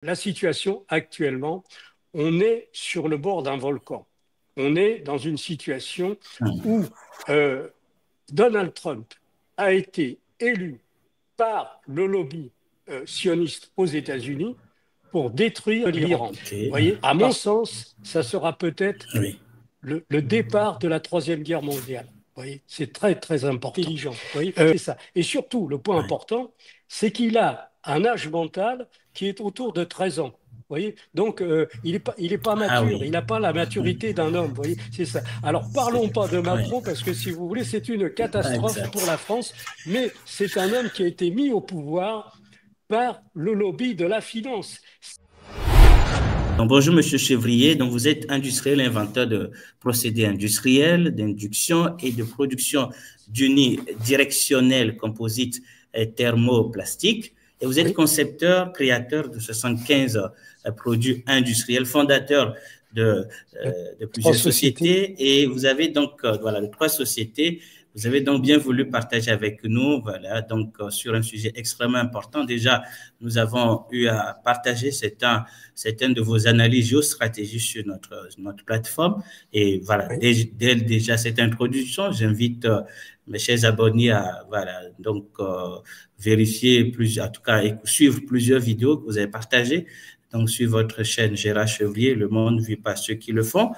La situation actuellement, on est sur le bord d'un volcan. On est dans une situation où euh, Donald Trump a été élu par le lobby sioniste aux États-Unis pour détruire l'Iran. Ok, Vous voyez, à mon sens, ça sera peut-être oui. le départ de la Troisième Guerre mondiale. Vous voyez, c'est très, très important. Intelligent. Vous voyez, c'est ça. Et surtout, le point Oui. important, c'est qu'il a un âge mental qui est autour de 13 ans. Vous voyez, donc il est pas Ah mature, oui. il n'a pas la maturité d'un homme. Vous voyez, c'est ça. Alors C'est- parlons pas de Oui, Macron parce que si vous voulez, c'est une catastrophe pour exact. la France, mais c'est un homme qui a été mis au pouvoir par le lobby de la finance. Donc, bonjour, Monsieur Chevrier. Donc, vous êtes industriel, inventeur de procédés industriels, d'induction et de production d'unidirectionnels composites et thermoplastiques. Et vous êtes Oui, concepteur, créateur de 75 produits industriels, fondateur de, euh, de trois plusieurs sociétés. sociétés. Et vous avez donc, voilà, les trois sociétés. Vous avez donc bien voulu partager avec nous, voilà, donc sur un sujet extrêmement important. Déjà, nous avons eu à partager certaines de vos analyses géostratégiques sur notre plateforme. Et voilà, Oui. dès déjà cette introduction, j'invite mes chers abonnés à voilà, donc, vérifier, en tout cas, suivre plusieurs vidéos que vous avez partagées donc, sur votre chaîne Gérard Chevrier, Le Monde vu par ceux qui le font.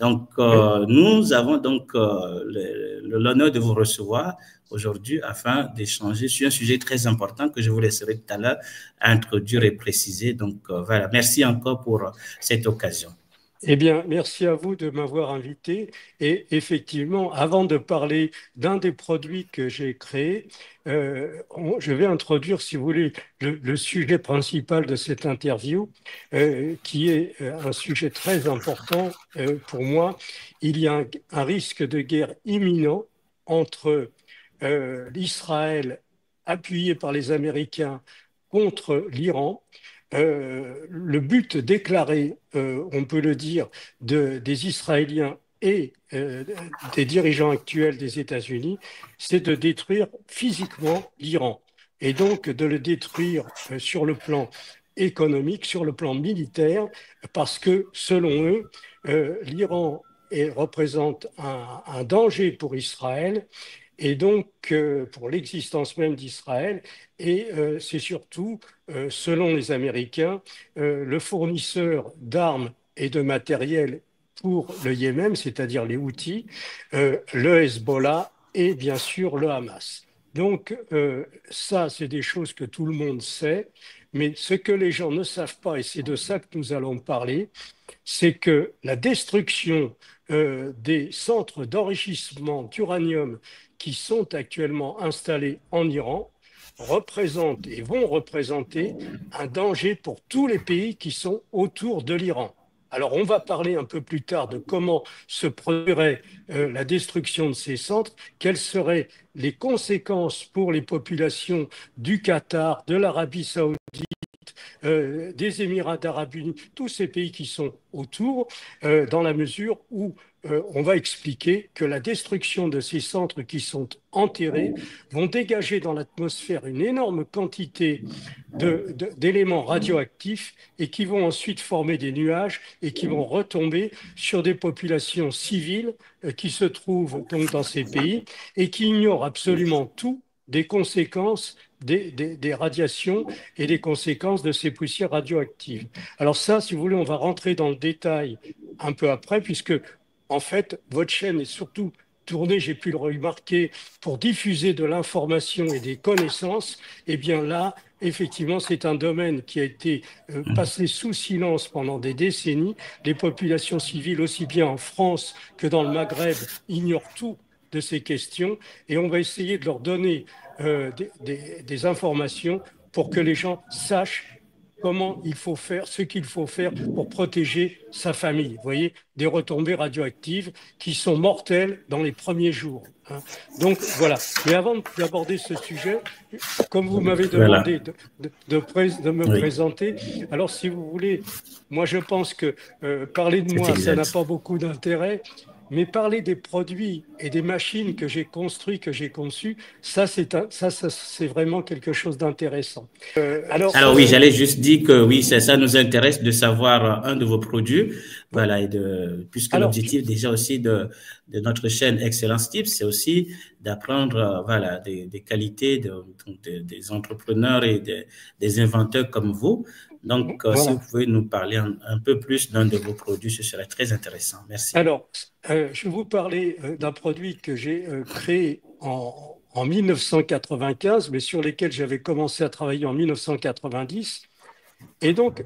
Donc, Oui. nous avons donc l'honneur de vous recevoir aujourd'hui afin d'échanger sur un sujet très important que je vous laisserai tout à l'heure introduire et préciser. Donc, voilà, merci encore pour cette occasion. Eh bien, merci à vous de m'avoir invité. Et effectivement, avant de parler d'un des produits que j'ai créés, je vais introduire, si vous voulez, le sujet principal de cette interview, qui est un sujet très important pour moi. Il y a un risque de guerre imminent entre l'Israël appuyé par les Américains contre l'Iran. Le but déclaré, on peut le dire, des Israéliens et des dirigeants actuels des États-Unis, c'est de détruire physiquement l'Iran et donc de le détruire sur le plan économique, sur le plan militaire, parce que selon eux, l'Iran représente un danger pour Israël et donc pour l'existence même d'Israël. Et c'est surtout, selon les Américains, le fournisseur d'armes et de matériel pour le Yémen, c'est-à-dire les Houthis, le Hezbollah et bien sûr le Hamas. Donc ça, c'est des choses que tout le monde sait, mais ce que les gens ne savent pas, et c'est de ça que nous allons parler, c'est que la destruction des centres d'enrichissement d'uranium qui sont actuellement installés en Iran représentent et vont représenter un danger pour tous les pays qui sont autour de l'Iran. Alors, on va parler un peu plus tard de comment se produirait la destruction de ces centres, quelles seraient les conséquences pour les populations du Qatar, de l'Arabie saoudite, des Émirats arabes unis, tous ces pays qui sont autour, dans la mesure où on va expliquer que la destruction de ces centres qui sont enterrés vont dégager dans l'atmosphère une énorme quantité d'éléments radioactifs et qui vont ensuite former des nuages et qui vont retomber sur des populations civiles qui se trouvent donc dans ces pays et qui ignorent absolument tout des conséquences des radiations et des conséquences de ces poussières radioactives. Alors ça, si vous voulez, on va rentrer dans le détail un peu après, puisque en fait, votre chaîne est surtout tournée, j'ai pu le remarquer, pour diffuser de l'information et des connaissances. Eh bien là, effectivement, c'est un domaine qui a été passé sous silence pendant des décennies. Les populations civiles, aussi bien en France que dans le Maghreb, ignorent tout de ces questions et on va essayer de leur donner des informations pour que les gens sachent comment il faut faire, ce qu'il faut faire pour protéger sa famille. Vous voyez, des retombées radioactives qui sont mortelles dans les premiers jours, hein. Donc voilà. Mais avant d'aborder ce sujet, comme vous m'avez Voilà. demandé de me Oui, présenter, alors si vous voulez, moi je pense que parler de c'est moi, ça n'a exact. pas beaucoup d'intérêt. mais parler des produits et des machines que j'ai construits, que j'ai conçus, ça, c'est vraiment quelque chose d'intéressant. Alors, Alors oui, j'allais juste dire que oui, ça nous intéresse de savoir un de vos produits, voilà, puisque alors, l'objectif déjà aussi de notre chaîne Excellence Tips, c'est aussi d'apprendre, voilà, des qualités des entrepreneurs et des inventeurs comme vous. Donc, si vous voilà. pouvez nous parler un peu plus d'un de vos produits, ce serait très intéressant. Merci. Alors, je vais vous parler d'un produit que j'ai créé en 1995, mais sur lesquels j'avais commencé à travailler en 1990. Et donc,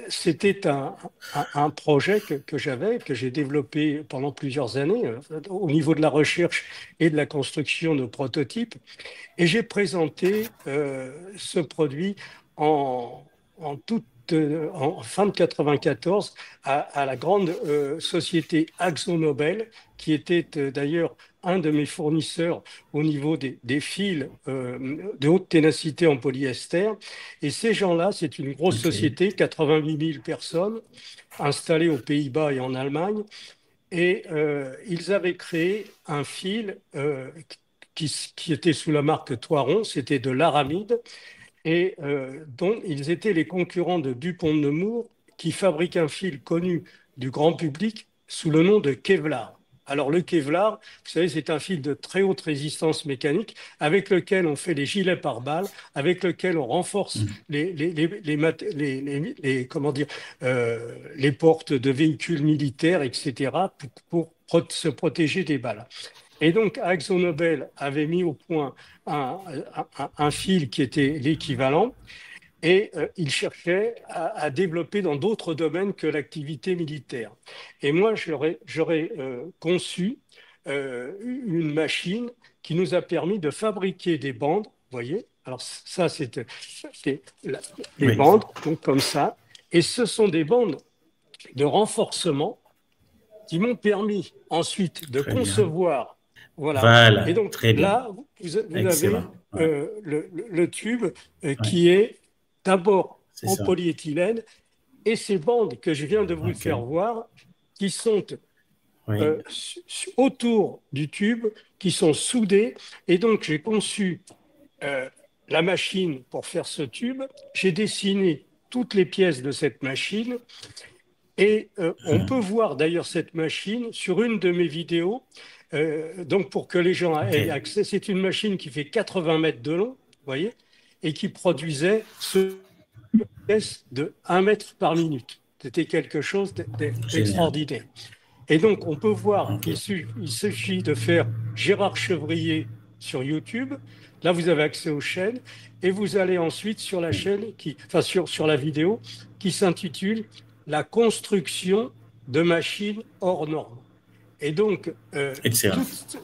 c'était un projet que j'avais, que j'ai développé pendant plusieurs années au niveau de la recherche et de la construction de prototypes. Et j'ai présenté ce produit en, en fin de 94 à la grande société AkzoNobel, qui était d'ailleurs un de mes fournisseurs au niveau des fils de haute ténacité en polyester. Et ces gens-là, c'est une grosse OK. société, 88 000 personnes, installée aux Pays-Bas et en Allemagne. Et ils avaient créé un fil qui était sous la marque Toiron, c'était de l'aramide, et dont ils étaient les concurrents de Dupont de Nemours, qui fabrique un fil connu du grand public sous le nom de Kevlar. Alors le Kevlar, vous savez, c'est un fil de très haute résistance mécanique avec lequel on fait les gilets pare-balles, avec lequel on renforce comment dire, les portes de véhicules militaires, etc., se protéger des balles. Et donc, AkzoNobel avait mis au point un fil qui était l'équivalent et il cherchait à développer dans d'autres domaines que l'activité militaire. Et moi, j'aurais conçu une machine qui nous a permis de fabriquer des bandes, vous voyez. Alors ça, c'est les Oui, bandes, donc comme ça. Et ce sont des bandes de renforcement qui m'ont permis ensuite de très bien. concevoir. Voilà. Et Voilà, donc très bien. là, vous avez Excellent. Ouais, le tube ouais, qui est d'abord c'est en ça. polyéthylène et ces bandes que je viens de vous faire OK. voir qui sont Oui. autour du tube, qui sont soudées. Et donc j'ai conçu euh, la machine pour faire ce tube. J'ai dessiné toutes les pièces de cette machine. Et on peut voir d'ailleurs cette machine sur une de mes vidéos. Donc pour que les gens aient OK. accès, c'est une machine qui fait 80 mètres de long, vous voyez, et qui produisait ce test de 1 mètre par minute. C'était quelque chose Génial. d'extraordinaire. Et donc on peut voir, OK. il suffit de faire Gérard Chevrier sur YouTube. Là, vous avez accès aux chaînes et vous allez ensuite sur la chaîne enfin sur la vidéo qui s'intitule La construction de machines hors normes. Et donc, Excellent. toute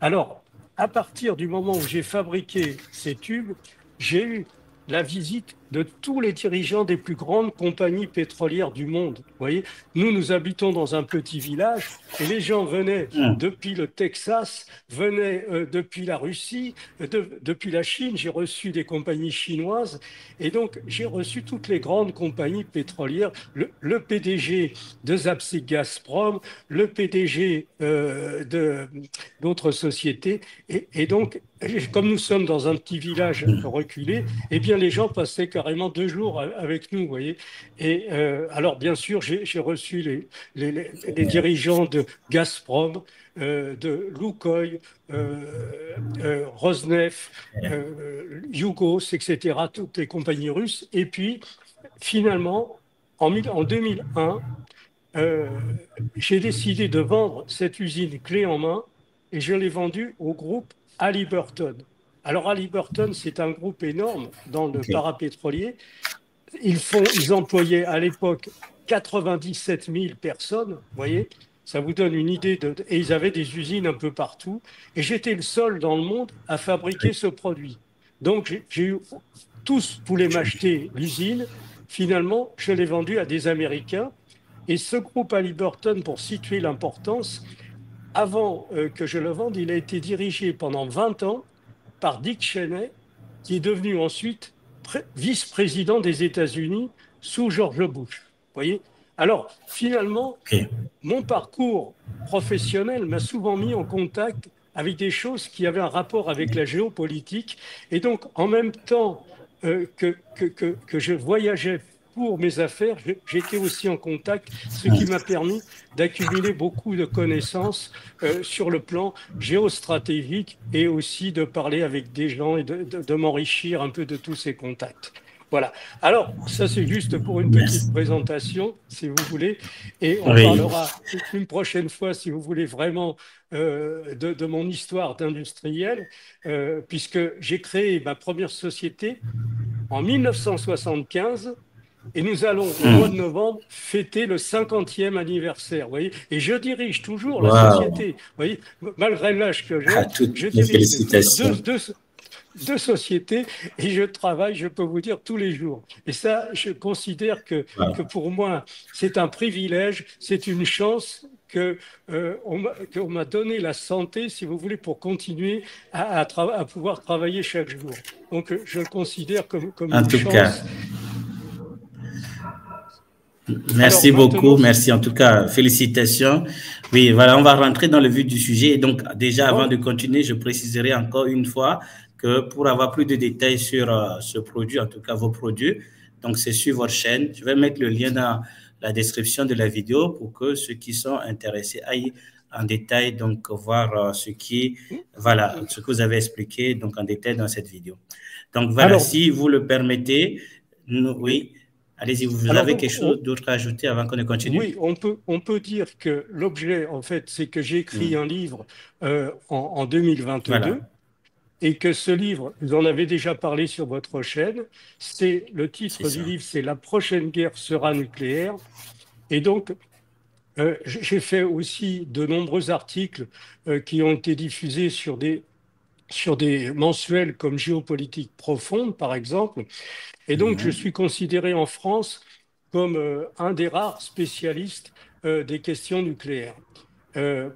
alors, à partir du moment où j'ai fabriqué ces tubes, j'ai eu la visite de tous les dirigeants des plus grandes compagnies pétrolières du monde. Vous voyez, nous habitons dans un petit village et les gens venaient Hmm. depuis le Texas, venaient depuis la Russie, depuis la Chine. J'ai reçu des compagnies chinoises et donc j'ai reçu toutes les grandes compagnies pétrolières, le PDG de Zapsy Gazprom, le PDG d'autres sociétés. Et donc, comme nous sommes dans un petit village reculé, eh bien, les gens passaient carrément 2 jours avec nous, vous voyez. Et alors, bien sûr, j'ai reçu les Génial. dirigeants de Gazprom, de Lukoil, Rosneft, Yugos, etc., toutes les compagnies russes. Et puis, finalement, en 2001, euh, j'ai décidé de vendre cette usine clé en main et je l'ai vendue au groupe Halliburton. Alors Halliburton, c'est un groupe énorme dans le OK. parapétrolier. Ils employaient à l'époque 97 000 personnes, vous voyez, ça vous donne une idée et ils avaient des usines un peu partout. Et j'étais le seul dans le monde à fabriquer ce produit. Donc tous voulaient m'acheter l'usine. Finalement, je l'ai vendue à des Américains. Et ce groupe Halliburton, pour situer l'importance, avant que je le vende, il a été dirigé pendant 20 ans par Dick Cheney, qui est devenu ensuite vice-président des États-Unis sous George Bush. Vous voyez? Alors, finalement, OK. mon parcours professionnel m'a souvent mis en contact avec des choses qui avaient un rapport avec la géopolitique. Et donc, en même temps que je voyageais pour mes affaires, j'étais aussi en contact, ce qui m'a permis d'accumuler beaucoup de connaissances sur le plan géostratégique et aussi de parler avec des gens et de m'enrichir un peu de tous ces contacts. Voilà. Alors, ça, c'est juste pour une petite Merci. présentation, si vous voulez. Et on Oui. parlera une prochaine fois, si vous voulez, vraiment de mon histoire d'industriel, puisque j'ai créé ma première société en 1975 et nous allons, au mois de Hmm. novembre, fêter le 50e anniversaire. Vous voyez, et je dirige toujours la Wow. société. Vous voyez, malgré l'âge que Ah, j'ai, toutes je mes dirige félicitations. deux sociétés et je travaille, je peux vous dire, tous les jours. Et ça, je considère que Wow. pour moi, c'est un privilège, c'est une chance qu'on m'a donné la santé, si vous voulez, pour continuer à pouvoir travailler chaque jour. Donc, je le considère comme En une tout cas, chance. Alors merci maintenant, beaucoup. Merci en tout cas. Félicitations. Oui, voilà, on va rentrer dans le vif du sujet. Et donc, déjà, avant bon, de continuer, je préciserai encore une fois que pour avoir plus de détails sur ce produit, en tout cas vos produits, donc c'est sur votre chaîne. Je vais mettre le lien dans la description de la vidéo pour que ceux qui sont intéressés aillent en détail, donc voir voilà, ce que vous avez expliqué donc en détail dans cette vidéo. Donc voilà, alors, si vous le permettez, oui. oui. Allez-y, vous Alors avez donc, quelque chose d'autre à ajouter avant qu'on ne continue? oui, on peut dire que l'objet, en fait, c'est que j'ai écrit un Hmm. livre en Voilà, 2022 et que ce livre, vous en avez déjà parlé sur votre chaîne. C'est le c'est titre du ça. livre, c'est La prochaine guerre sera nucléaire. Et donc, j'ai fait aussi de nombreux articles qui ont été diffusés sur des mensuels comme Géopolitique profonde, par exemple. Et donc, je Mhm. suis considéré en France comme un des rares spécialistes des questions nucléaires.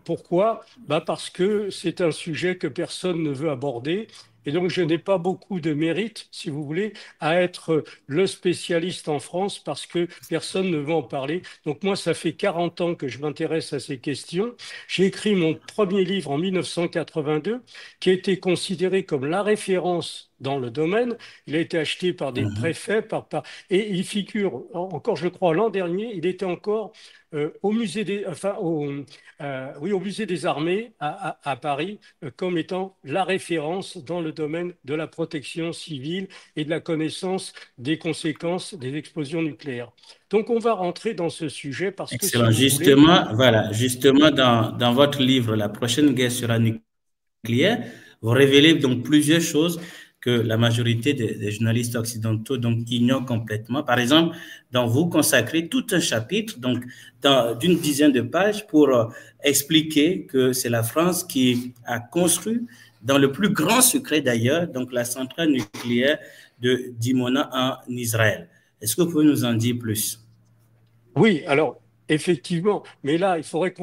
Pourquoi? Bah parce que c'est un sujet que personne ne veut aborder. Et donc, je n'ai pas beaucoup de mérite, si vous voulez, à être le spécialiste en France parce que personne ne veut en parler. Donc, moi, ça fait 40 ans que je m'intéresse à ces questions. J'ai écrit mon premier livre en 1982, qui a été considéré comme la référence dans le domaine. Il a été acheté par des Mhm. préfets, et il figure encore, je crois, l'an dernier, il était encore au musée oui, au musée des armées à Paris comme étant la référence dans le domaine de la protection civile et de la connaissance des conséquences des explosions nucléaires. Donc, on va rentrer dans ce sujet parce que, si Excellent. vous voulez, Justement, voilà, justement, dans votre livre, La prochaine guerre sera nucléaire, vous révélez donc plusieurs choses que la majorité des journalistes occidentaux donc ignorent complètement. Par exemple, donc vous consacrez tout un chapitre donc d'une dizaine de pages pour expliquer que c'est la France qui a construit dans le plus grand secret d'ailleurs donc la centrale nucléaire de Dimona en Israël. Est-ce que vous pouvez nous en dire plus? oui, alors effectivement, mais là, il faudrait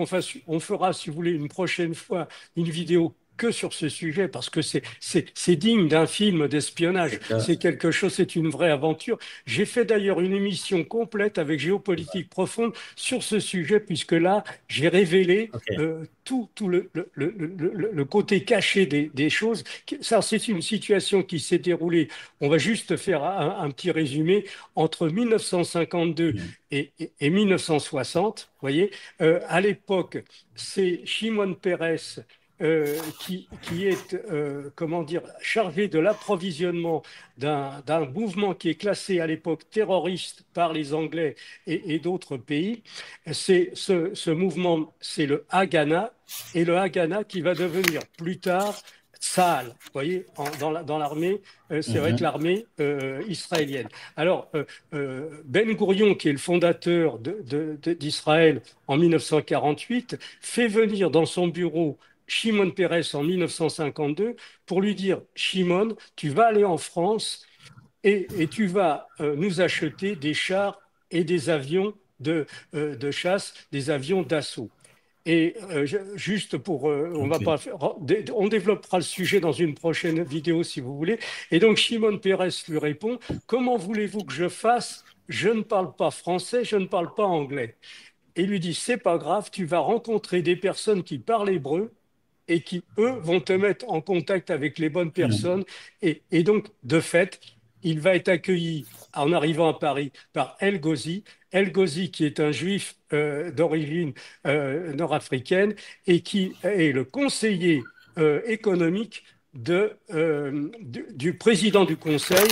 on fera, si vous voulez, une prochaine fois une vidéo que sur ce sujet parce que c'est digne d'un film d'espionnage. D'accord. C'est quelque chose, c'est une vraie aventure. J'ai fait d'ailleurs une émission complète avec Géopolitique profonde sur ce sujet puisque là, j'ai révélé OK. tout le côté caché des choses. Ça, c'est une situation qui s'est déroulée. On va juste faire un petit résumé entre 1952 Mhm. et 1960, vous voyez, à l'époque, c'est Shimon Peres qui est, comment dire, chargé de l'approvisionnement d'un mouvement qui est classé à l'époque terroriste par les Anglais et d'autres pays. Ce mouvement, c'est le Haganah, et le Haganah qui va devenir plus tard Tsahal, vous voyez, dans l'armée, ça va être Mhm. l'armée israélienne. Alors, Ben Gourion, qui est le fondateur d'Israël en 1948, fait venir dans son bureau Shimon Peres en 1952 pour lui dire, Shimon, tu vas aller en France et tu vas nous acheter des chars et des avions de chasse, des avions d'assaut. Et juste pour, on va OK. pas faire, on développera le sujet dans une prochaine vidéo si vous voulez. Et donc Shimon Peres lui répond, comment voulez-vous que je fasse je ne parle pas français, je ne parle pas anglais. Et il lui dit, c'est pas grave, tu vas rencontrer des personnes qui parlent hébreu et qui, eux, vont te mettre en contact avec les bonnes Mm. personnes. Et donc, de fait, il va être accueilli en arrivant à Paris par El Ghazi. El Ghazi, qui est un juif d'origine nord-africaine et qui est le conseiller économique du président du Conseil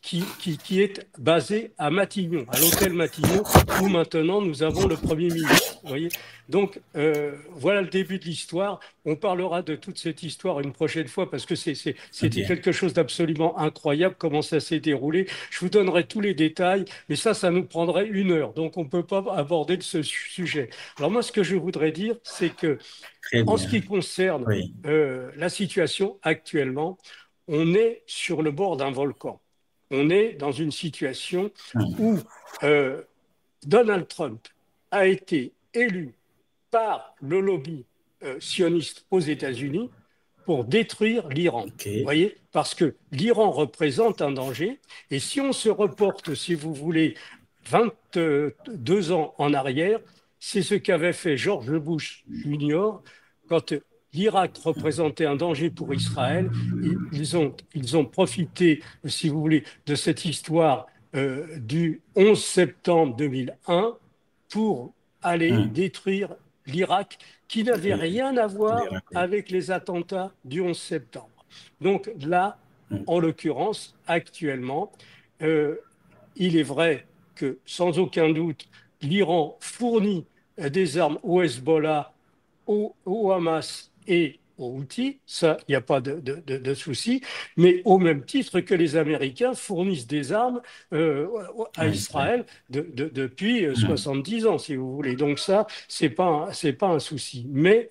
qui est basé à Matignon, à l'hôtel Matignon, où maintenant nous avons le Premier ministre. Vous voyez. Donc, voilà le début de l'histoire. On parlera de toute cette histoire une prochaine fois parce que c'était OK. quelque chose d'absolument incroyable comment ça s'est déroulé. Je vous donnerai tous les détails, mais ça nous prendrait 1 heure. Donc, on ne peut pas aborder ce sujet. Alors, moi, ce que je voudrais dire, c'est que Très en ce bien. qui concerne Oui. la situation actuellement, on est sur le bord d'un volcan. On est dans une situation Mm. où euh, Donald Trump a été élu par le lobby sioniste aux États-Unis pour détruire l'Iran. Vous OK. voyez, parce que l'Iran représente un danger. Et si on se reporte, si vous voulez, 22 ans en arrière, c'est ce qu'avait fait George Bush Jr. quand l'Irak représentait un danger pour Israël. Ils ont profité, si vous voulez, de cette histoire du 11 septembre 2001 pour aller Mm. détruire l'Irak, qui n'avait Oui. rien à voir L'Irak, oui. avec les attentats du 11 septembre. Donc là, Mm. en l'occurrence, actuellement, euh, il est vrai que sans aucun doute, l'Iran fournit des armes au Hezbollah, au Hamas et aux Houthis, ça, il n'y a pas de souci, mais au même titre que les Américains fournissent des armes à À Israël. Israël depuis Mm. 70 ans, si vous voulez. Donc ça, c'est pas un souci. Mais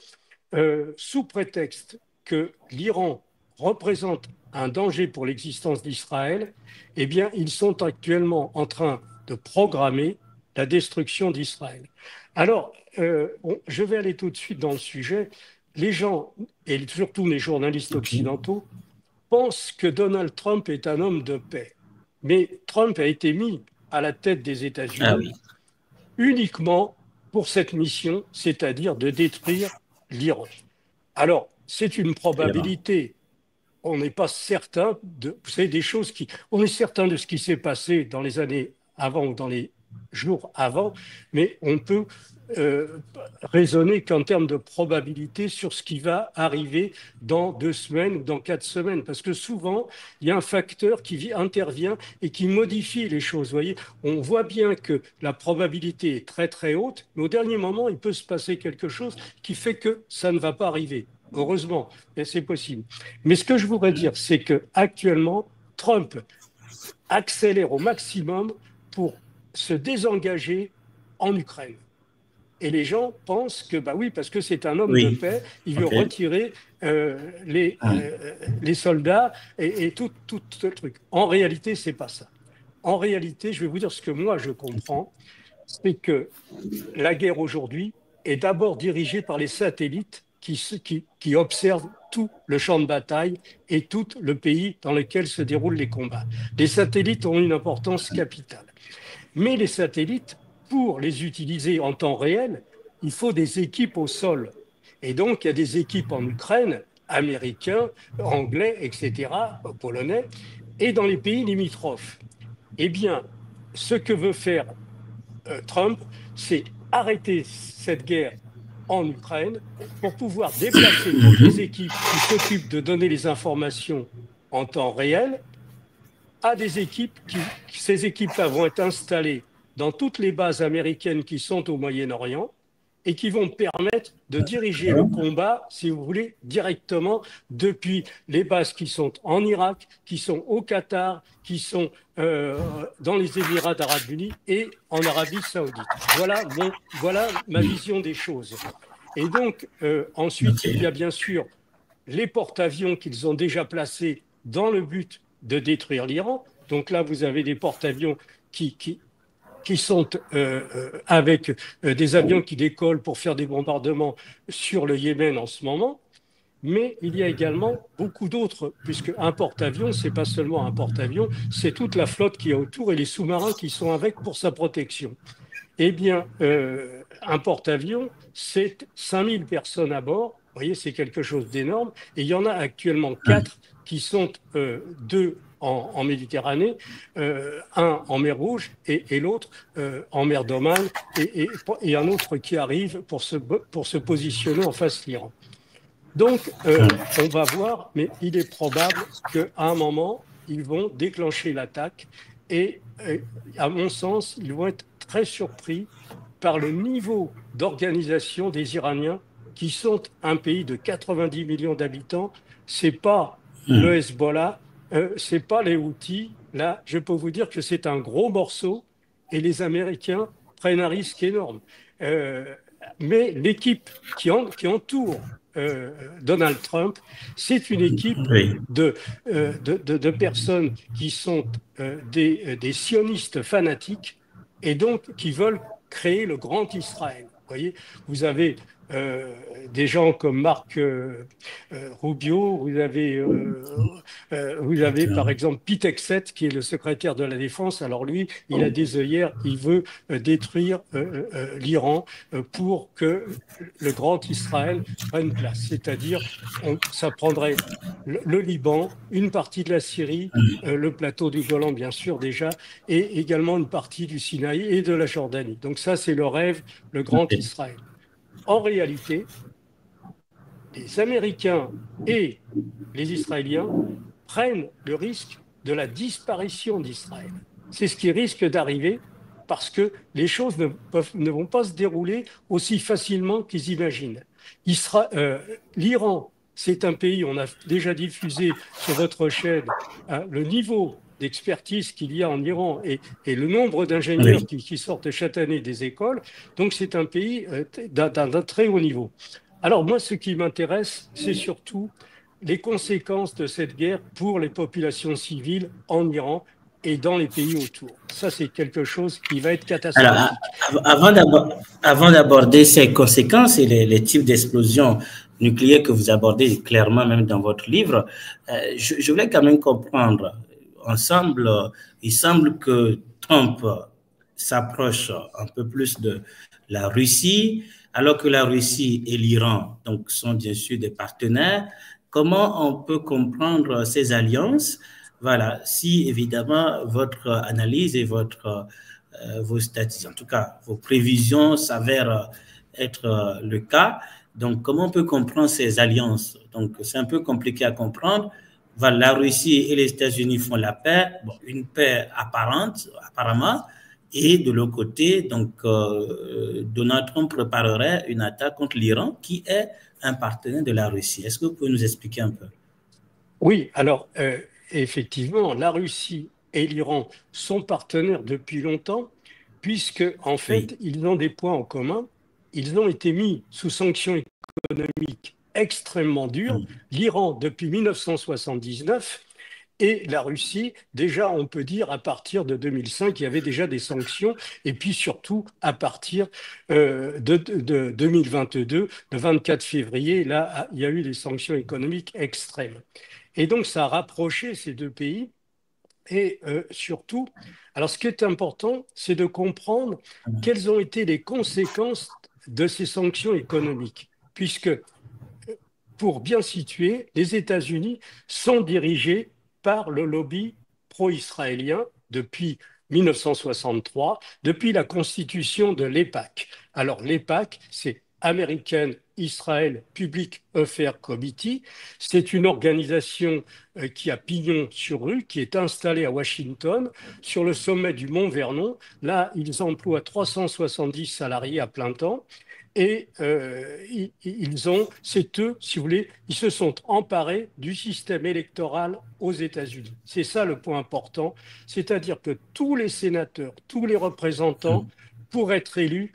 sous prétexte que l'Iran représente un danger pour l'existence d'Israël, eh bien, ils sont actuellement en train de programmer la destruction d'Israël. Alors, je vais aller tout de suite dans le sujet. Les gens, et surtout les journalistes OK. occidentaux, pensent que Donald Trump est un homme de paix. Mais Trump a été mis à la tête des Ah États-Unis oui. uniquement pour cette mission, c'est-à-dire de détruire l'Iran. Alors, c'est une L'Iran. probabilité. On n'est pas certain de, vous savez, des choses qui, on est certain de ce qui s'est passé dans les années avant ou dans les jours avant, mais on peut euh, raisonner qu'en termes de probabilité sur ce qui va arriver dans 2 semaines ou dans 4 semaines, parce que souvent, il y a un facteur qui intervient et qui modifie les choses. Vous voyez, on voit bien que la probabilité est très très haute, mais au dernier moment, il peut se passer quelque chose qui fait que ça ne va pas arriver. Heureusement, mais c'est possible. Mais ce que je voudrais dire, c'est que actuellement, Trump accélère au maximum pour se désengager en Ukraine. Et les gens pensent que, bah oui, parce que c'est un homme de Oui. paix, il veut OK. retirer Mm. les soldats et tout ce truc. En réalité, c'est pas ça. En réalité, je vais vous dire ce que moi je comprends, c'est que la guerre aujourd'hui est d'abord dirigée par les satellites qui observent tout le champ de bataille et tout le pays dans lequel se déroulent les combats. Les satellites ont une importance capitale. Mais les satellites, pour les utiliser en temps réel, il faut des équipes au sol. Et donc, il y a des équipes en Ukraine, américains, anglais, etc., polonais, et dans les pays limitrophes. Eh bien, ce que veut faire Trump, c'est arrêter cette guerre en Ukraine pour pouvoir déplacer toutes les Mhm. équipes qui s'occupent de donner les informations en temps réel à des équipes ces équipes-là vont être installées dans toutes les bases américaines qui sont au Moyen-Orient et qui vont permettre de diriger le D'accord. combat, si vous voulez, directement depuis les bases qui sont en Irak, qui sont au Qatar, qui sont dans les Émirats arabes unis et en Arabie saoudite. Voilà ma vision des choses. Et donc, ensuite, il y a OK. bien sûr les porte-avions qu'ils ont déjà placés dans le but de détruire l'Iran. Donc là, vous avez des porte-avions qui sont avec des avions qui décollent pour faire des bombardements sur le Yémen en ce moment. mais il y a également beaucoup d'autres, puisque un porte-avions, c'est pas seulement un porte-avions, c'est toute la flotte qui est autour et les sous-marins qui sont avec pour sa protection. Eh bien, un porte-avions, c'est 5000 personnes à bord. Vous voyez, c'est quelque chose d'énorme. Et il y en a actuellement quatre qui sont deux en Méditerranée, un en mer Rouge et l'autre en mer d'Oman, et un autre qui arrive pour se positionner en face de l'Iran. Donc, on va voir, mais il est probable qu'à un moment, ils vont déclencher l'attaque et, à mon sens, ils vont être très surpris par le niveau d'organisation des Iraniens, qui sont un pays de 90 millions d'habitants. C'est pas le Hezbollah, c'est pas les Houthis. Là, je peux vous dire que c'est un gros morceau et les Américains prennent un risque énorme. Euh, mais l'équipe qui entoure Donald Trump, c'est une équipe Oui. de personnes qui sont des sionistes fanatiques et donc qui veulent créer le grand Israël. Vous voyez, vous avez des gens comme Marc Rubio, vous avez par exemple Pete Hegseth qui est le secrétaire de la Défense. Alors lui, il a des œillères, il veut détruire l'Iran pour que le grand Israël prenne place. C'est-à-dire, ça prendrait le Liban, une partie de la Syrie, le plateau du Golan bien sûr déjà, et également une partie du Sinaï et de la Jordanie. Donc ça, c'est le rêve, le grand Israël. En réalité, les Américains et les Israéliens prennent le risque de la disparition d'Israël. C'est ce qui risque d'arriver parce que les choses ne vont pas se dérouler aussi facilement qu'ils imaginent. L'Iran, c'est un pays, on a déjà diffusé sur votre chaîne le niveau d'expertise qu'il y a en Iran et le nombre d'ingénieurs Oui. qui sortent chaque année des écoles. Donc c'est un pays d'un très haut niveau. Alors moi, ce qui m'intéresse, c'est surtout les conséquences de cette guerre pour les populations civiles en Iran et dans les pays autour. Ça, c'est quelque chose qui va être Alors, catastrophique. avant d'aborder ces conséquences et les types d'explosions nucléaires que vous abordez clairement même dans votre livre, je voulais quand même comprendre. Ensemble, il semble que Trump s'approche un peu plus de la Russie, alors que la Russie et l'Iran donc sont bien sûr des partenaires. Comment on peut comprendre ces alliances? Voilà, si évidemment votre analyse et vos statistiques, en tout cas vos prévisions s'avèrent être le cas. Donc, comment on peut comprendre ces alliances? Donc, c'est un peu compliqué à comprendre. Voilà, la Russie et les États-Unis font la paix, bon, une paix apparente, apparemment, et de l'autre côté, donc, Donald Trump préparerait une attaque contre l'Iran, qui est un partenaire de la Russie. Est-ce que vous pouvez nous expliquer un peu? Oui, alors effectivement, la Russie et l'Iran sont partenaires depuis longtemps, puisque en Oui. fait, ils ont des points en commun. Ils ont été mis sous sanctions économiques extrêmement dures. L'Iran depuis 1979 et la Russie, déjà, on peut dire, à partir de 2005, il y avait déjà des sanctions. Et puis surtout, à partir de 2022, le 24 février, là, il y a eu des sanctions économiques extrêmes. Et donc, ça a rapproché ces deux pays. Et surtout, alors ce qui est important, c'est de comprendre quelles ont été les conséquences de ces sanctions économiques. Puisque, pour bien situer, les États-Unis sont dirigés par le lobby pro-israélien depuis 1963, depuis la constitution de l'EPAC. Alors l'EPAC, c'est American Israel Public Affairs Committee. C'est une organisation qui a pignon sur rue, qui est installée à Washington, sur le sommet du Mont Vernon. Là, ils emploient 370 salariés à plein temps. Et c'est eux, si vous voulez, ils se sont emparés du système électoral aux États-Unis. C'est ça le point important, c'est-à-dire que tous les sénateurs, tous les représentants, pour être élus,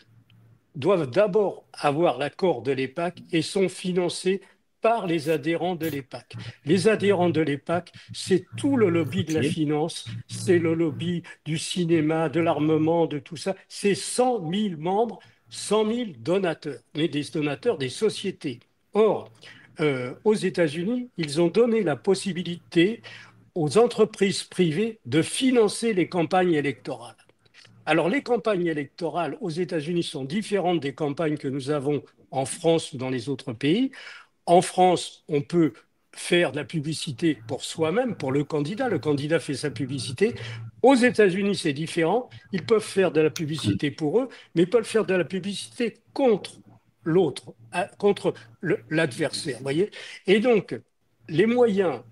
doivent d'abord avoir l'accord de l'EPAC et sont financés par les adhérents de l'EPAC. Les adhérents de l'EPAC, c'est tout le lobby de la OK. finance, c'est le lobby du cinéma, de l'armement, de tout ça. C'est 100 000 membres, 100 000 donateurs, mais des donateurs des sociétés. Or, aux États-Unis, ils ont donné la possibilité aux entreprises privées de financer les campagnes électorales. Alors, les campagnes électorales aux États-Unis sont différentes des campagnes que nous avons en France ou dans les autres pays. En France, on peut faire de la publicité pour soi-même, pour le candidat fait sa publicité. Aux États-Unis, c'est différent. Ils peuvent faire de la publicité pour eux, mais ils peuvent faire de la publicité contre l'autre, contre l'adversaire, voyez. Et donc, les moyens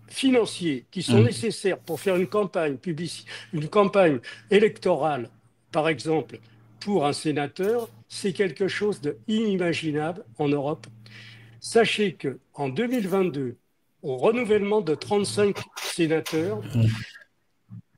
financiers qui sont nécessaires pour faire une campagne électorale, par exemple, pour un sénateur, c'est quelque chose d'inimaginable en Europe. Sachez qu'en 2022, au renouvellement de 35 sénateurs,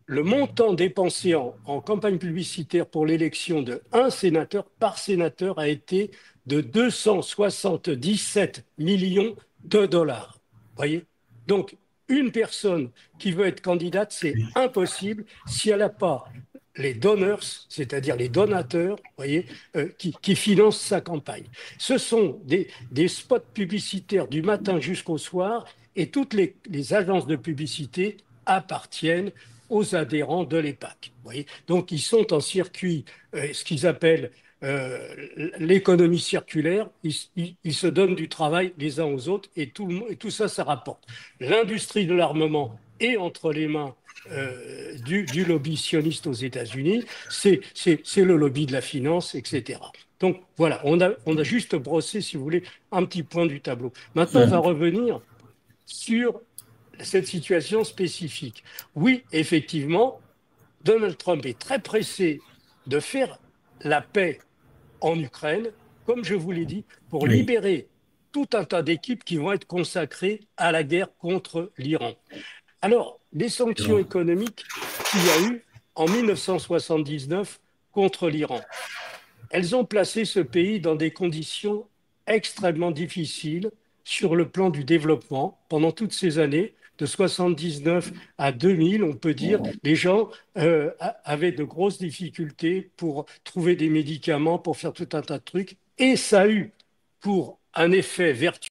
le montant dépensé en campagne publicitaire pour l'élection de un sénateur par sénateur a été de 277 millions de dollars. Voyez? Donc, une personne qui veut être candidate, c'est impossible si elle n'a pas les donors, c'est-à-dire les donateurs, voyez, qui financent sa campagne. Ce sont des spots publicitaires du matin jusqu'au soir et toutes les agences de publicité appartiennent aux adhérents de l'EPAC. Donc, ils sont en circuit, ce qu'ils appellent l'économie circulaire. Ils se donnent du travail les uns aux autres et tout ça, ça rapporte. L'industrie de l'armement est entre les mains du lobby sioniste aux États-Unis, c'est le lobby de la finance, etc. Donc voilà, on a juste brossé, si vous voulez, un petit point du tableau. Maintenant, on va revenir sur cette situation spécifique. Oui, effectivement, Donald Trump est très pressé de faire la paix en Ukraine, comme je vous l'ai dit, pour libérer tout un tas d'équipes qui vont être consacrées à la guerre contre l'Iran. Alors, les sanctions économiques qu'il y a eu en 1979 contre l'Iran, elles ont placé ce pays dans des conditions extrêmement difficiles sur le plan du développement pendant toutes ces années. De 1979 à 2000, on peut dire, les gens avaient de grosses difficultés pour trouver des médicaments, pour faire tout un tas de trucs. Et ça a eu pour un effet vertueux,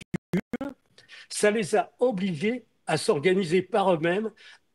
ça les a obligés à s'organiser par eux-mêmes,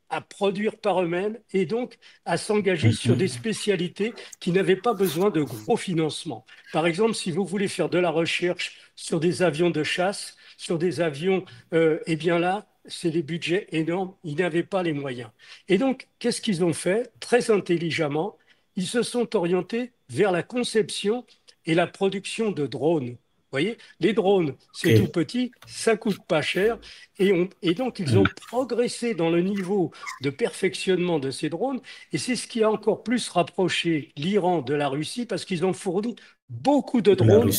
à produire par eux-mêmes et donc à s'engager sur des spécialités qui n'avaient pas besoin de gros financement. Par exemple, si vous voulez faire de la recherche sur des avions de chasse, sur des avions, eh bien là, c'est des budgets énormes, ils n'avaient pas les moyens. Et donc, qu'est-ce qu'ils ont fait? Très intelligemment, ils se sont orientés vers la conception et la production de drones. Vous voyez, les drones, c'est tout petit, ça coûte pas cher, et donc ils ont progressé dans le niveau de perfectionnement de ces drones, et c'est ce qui a encore plus rapproché l'Iran de la Russie, parce qu'ils ont fourni beaucoup de drones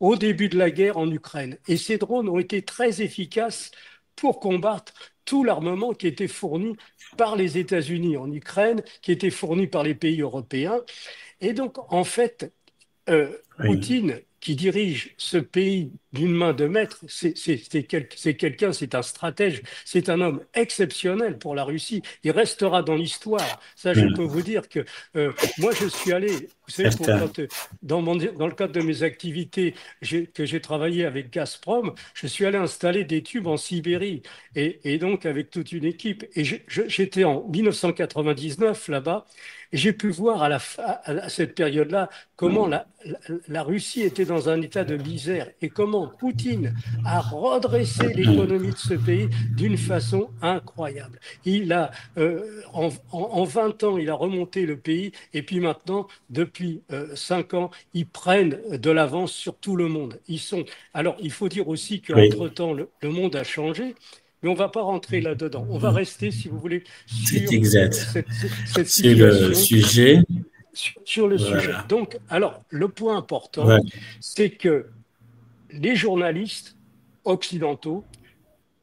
au début de la guerre en Ukraine. Et ces drones ont été très efficaces pour combattre tout l'armement qui était fourni par les États-Unis en Ukraine, qui était fourni par les pays européens. Et donc, en fait, Poutine, qui dirige ce pays d'une main de maître, c'est quelqu'un, c'est un stratège, c'est un homme exceptionnel pour la Russie. Il restera dans l'histoire. Ça, je peux vous dire que moi, je suis allé, vous savez, dans le cadre de mes activités que j'ai travaillé avec Gazprom, je suis allé installer des tubes en Sibérie et donc avec toute une équipe. Et j'étais en 1999 là-bas. Et j'ai pu voir à cette période-là comment la Russie était dans un état de misère et comment Poutine a redressé l'économie de ce pays d'une façon incroyable. Il a, en 20 ans, il a remonté le pays et puis maintenant, depuis 5 ans, ils prennent de l'avance sur tout le monde. Alors, il faut dire aussi qu'entre-temps, le monde a changé. Mais on ne va pas rentrer là-dedans. On va rester, si vous voulez, sur cette situation. Sur le sujet. Sur le sujet. Donc, alors, le point important, c'est que les journalistes occidentaux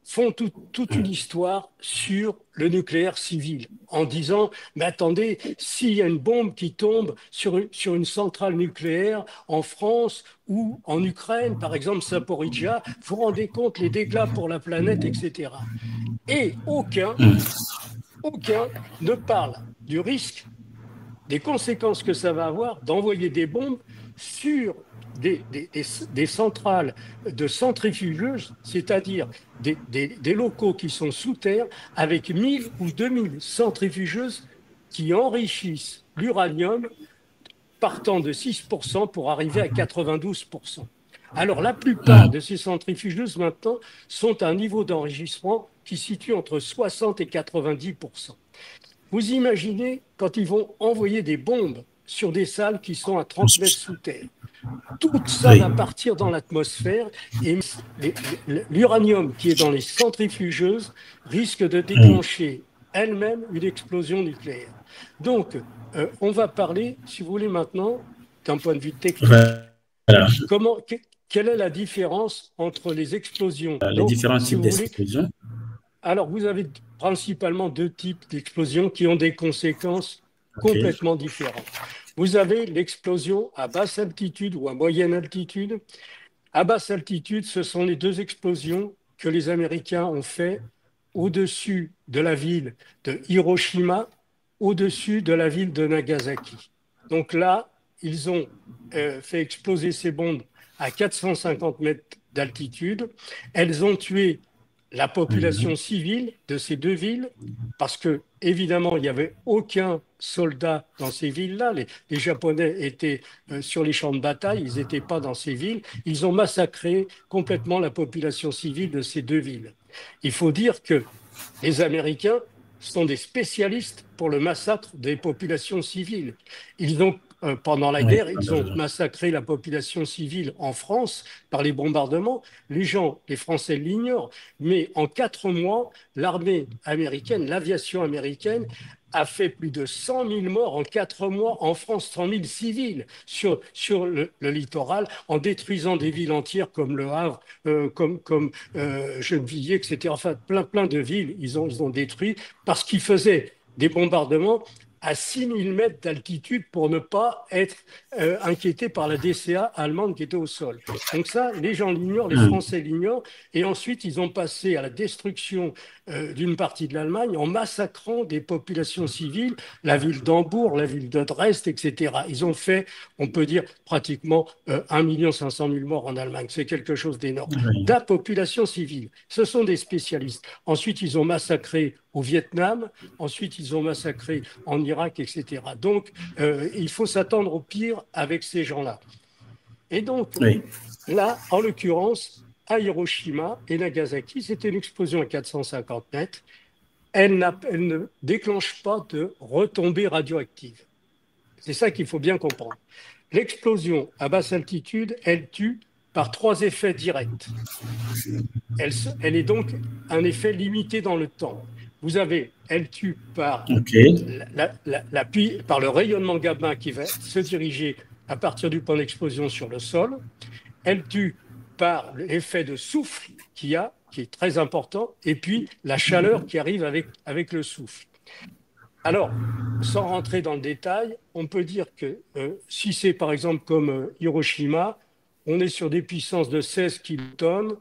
font toute une histoire sur le nucléaire civil en disant, mais attendez, s'il y a une bombe qui tombe sur une centrale nucléaire en France ou en Ukraine, par exemple Zaporizhzhia, vous vous rendez compte les dégâts pour la planète, etc. Et aucun ne parle du risque des conséquences que ça va avoir d'envoyer des bombes sur des centrales de centrifugeuses, c'est-à-dire des locaux qui sont sous terre avec 1000 ou 2000 centrifugeuses qui enrichissent l'uranium partant de 6% pour arriver à 92%. Alors, la plupart de ces centrifugeuses maintenant sont à un niveau d'enrichissement qui situe entre 60 et 90%. Vous imaginez quand ils vont envoyer des bombes sur des salles qui sont à 30 mètres sous terre. Tout ça va partir dans l'atmosphère et l'uranium qui est dans les centrifugeuses risque de déclencher elle-même une explosion nucléaire. Donc, on va parler, si vous voulez maintenant, d'un point de vue technique, quelle est la différence entre les explosions? Les différents types d'explosions. Alors, vous avez principalement deux types d'explosions qui ont des conséquences complètement différentes. Vous avez l'explosion à basse altitude ou à moyenne altitude. À basse altitude, ce sont les deux explosions que les Américains ont fait au-dessus de la ville de Hiroshima, au-dessus de la ville de Nagasaki. Donc là, ils ont fait exploser ces bombes à 450 mètres d'altitude. Elles ont tué la population civile de ces deux villes, parce que évidemment, il n'y avait aucun soldat dans ces villes-là. Les Japonais étaient sur les champs de bataille, ils n'étaient pas dans ces villes. Ils ont massacré complètement la population civile de ces deux villes. Il faut dire que les Américains sont des spécialistes pour le massacre des populations civiles. Ils ont pendant la guerre, ils ont massacré la population civile en France par les bombardements. Les Français l'ignorent, mais en 4 mois, l'armée américaine, l'aviation américaine a fait plus de 100 000 morts en 4 mois en France, 100 000 civils sur le littoral, en détruisant des villes entières comme Le Havre, comme Gennevilliers, etc. Enfin, plein de villes, ils ont détruit parce qu'ils faisaient des bombardements à 6000 mètres d'altitude pour ne pas être inquiétés par la DCA allemande qui était au sol. Donc ça, les gens l'ignorent, les Français l'ignorent. Et ensuite, ils ont passé à la destruction d'une partie de l'Allemagne en massacrant des populations civiles, la ville d'Hambourg, la ville de Dresde, etc. Ils ont fait, on peut dire, pratiquement 1 500 000 morts en Allemagne. C'est quelque chose d'énorme. De la population civile. Ce sont des spécialistes. Ensuite, ils ont massacré au Vietnam. Ensuite, ils ont massacré en Irak, etc. Donc, il faut s'attendre au pire avec ces gens-là. Et donc, là, en l'occurrence, à Hiroshima et Nagasaki, c'était une explosion à 450 mètres. Elle ne déclenche pas de retombée radioactive. C'est ça qu'il faut bien comprendre. L'explosion à basse altitude, elle tue par 3 effets directs. Elle est donc un effet limité dans le temps. Elle tue par, par le rayonnement gamma qui va se diriger à partir du point d'explosion sur le sol. Elle tue par l'effet de souffle qu'il y a, qui est très important, et puis la chaleur qui arrive avec le souffle. Alors, sans rentrer dans le détail, on peut dire que si c'est par exemple comme Hiroshima, on est sur des puissances de 16 kilotonnes,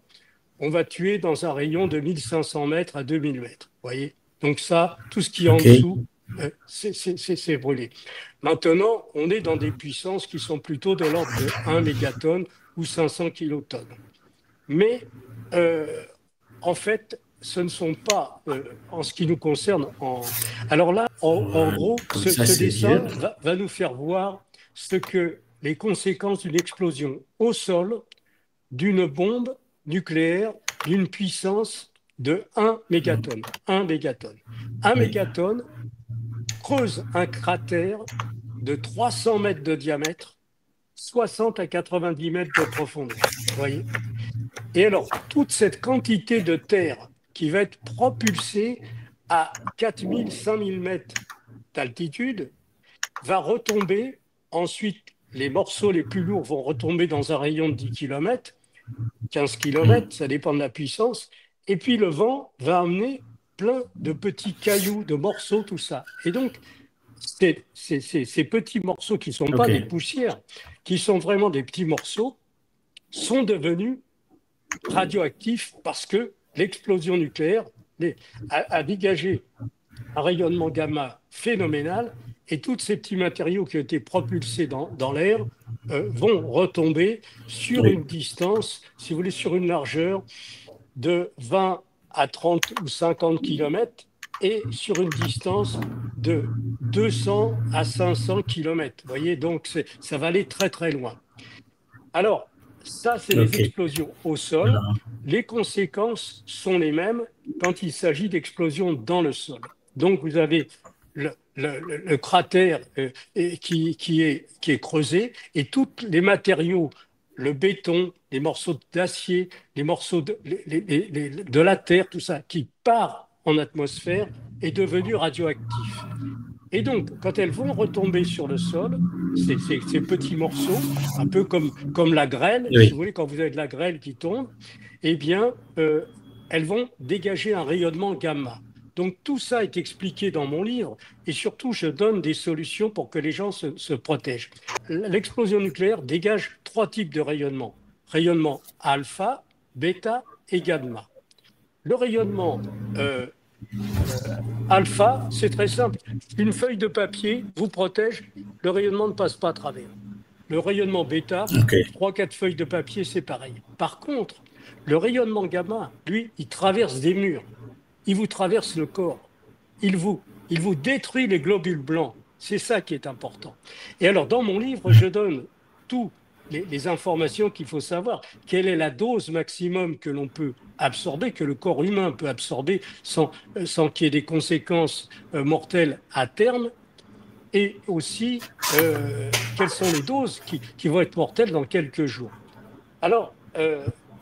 on va tuer dans un rayon de 1500 mètres à 2000 mètres. Vous voyez? Donc ça, tout ce qui est en dessous, c'est brûlé. Maintenant, on est dans des puissances qui sont plutôt de l'ordre de 1 mégatonne ou 500 kilotonnes. Mais en fait, ce ne sont pas, en ce qui nous concerne, alors là, en gros, ce dessin va nous faire voir les conséquences d'une explosion au sol d'une bombe nucléaire d'une puissance de 1 mégatonne. 1 mégatonne. 1 mégatonne creuse un cratère de 300 mètres de diamètre, 60 à 90 mètres de profondeur. Vous voyez? Et alors, toute cette quantité de terre qui va être propulsée à 4000, 5000 mètres d'altitude va retomber. Ensuite, les morceaux les plus lourds vont retomber dans un rayon de 10 km, 15 km, ça dépend de la puissance. Et puis, le vent va amener plein de petits cailloux, de morceaux, tout ça. Et donc, ces petits morceaux qui ne sont pas des poussières, qui sont vraiment des petits morceaux, sont devenus radioactifs parce que l'explosion nucléaire a dégagé un rayonnement gamma phénoménal et tous ces petits matériaux qui ont été propulsés dans l'air vont retomber sur Oui. une distance, si vous voulez, sur une largeur de 20 à 30 ou 50 kilomètres et sur une distance de 200 à 500 kilomètres. Vous voyez, donc ça va aller très très loin. Alors, ça, c'est les OK. explosions au sol. Alors, Les conséquences sont les mêmes quand il s'agit d'explosions dans le sol. Donc, vous avez le cratère qui est creusé et tous les matériaux, le béton, les morceaux d'acier, les morceaux de la terre, tout ça qui part en atmosphère est devenu radioactif. Et donc, quand elles vont retomber sur le sol, ces petits morceaux, un peu comme la grêle, si oui. vous voulez, quand vous avez de la grêle qui tombe, eh bien, elles vont dégager un rayonnement gamma. Donc, tout ça est expliqué dans mon livre et surtout, je donne des solutions pour que les gens se protègent. L'explosion nucléaire dégage trois types de rayonnement. Rayonnement alpha, bêta et gamma. Le rayonnement alpha, c'est très simple. Une feuille de papier vous protège, le rayonnement ne passe pas à travers. Le rayonnement bêta, OK. 3-4 feuilles de papier, c'est pareil. Par contre, le rayonnement gamma, lui, il traverse des murs, il vous traverse le corps, il vous détruit les globules blancs. C'est ça qui est important. Et alors, dans mon livre, je donne toutes les informations qu'il faut savoir. Quelle est la dose maximum que l'on peut absorber, que le corps humain peut absorber sans qu'il y ait des conséquences mortelles à terme, et aussi quelles sont les doses qui vont être mortelles dans quelques jours. Alors,